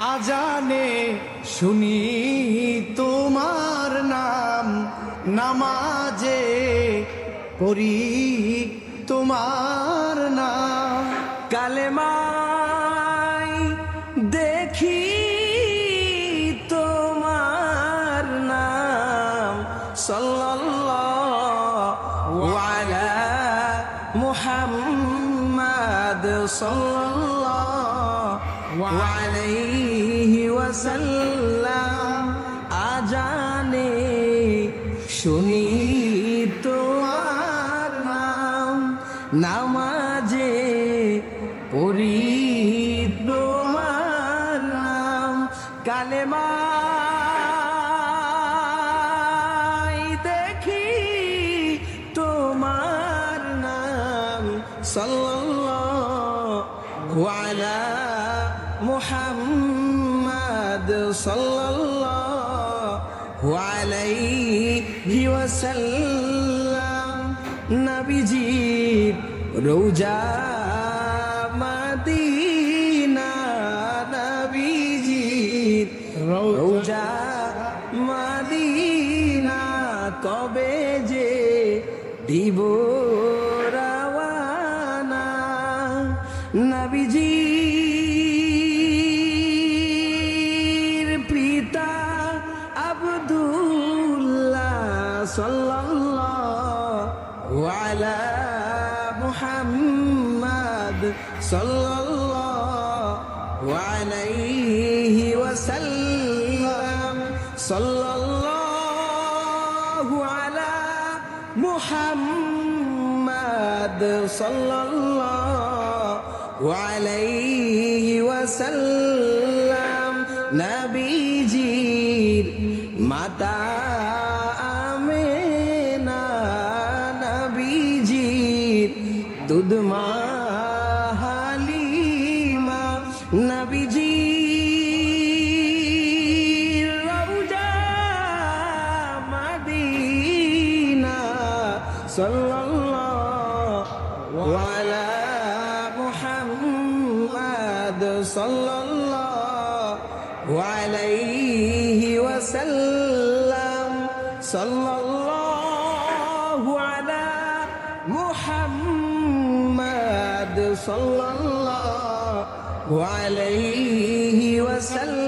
আজানে শুনি তোমার নাম, নামাজে পড়ি তোমার নাম, কালেমায় দেখি তোমার নাম। সাল্লাল্লাহু আলা মুহাম্মাদ সাল্লাল্লাহু আলাইহি ওয়াসাল্লাম। আজানে শুনি তোমার নাম, নামাজে পড়ি তোমার নাম, কালেমায় দেখি তোমার নাম। সাল্লাল্লাহু আলা মুহাম্মাদ সাল্লাল্লাহু আলাইহি ওয়াসাল্লাম। নবীজির রওজা মদিনা, নবীজির রওজা মদিনা, কবে যে দিব রওয়ানা। নবীজির পিতা আব্দুল্লাহ সাল্লাল্লাহু আলা মুহাম্মাদ সাল্লাল্লাহু আলাইহি ওয়াসাল্লাম। সাল্লাল্লাহু আলা মুহাম্মাদ সাল্লাল্লাহু আলাইহি ওয়াসাল্লাম। নবীজির মাতা আমেনা, নবীজির দুধমা হালিমা, নবীজির রওজা মদিনা। সাল্লাল্লাহু আলা মুহাম্মাদ সাল্লাল্লাহু আলাইহি ওয়াসাল্লাম। সাল্লাল্লাহু আলা মুহাম্মাদ সাল্লাল্লাহু আলাইহি ওয়াসাল্লাম।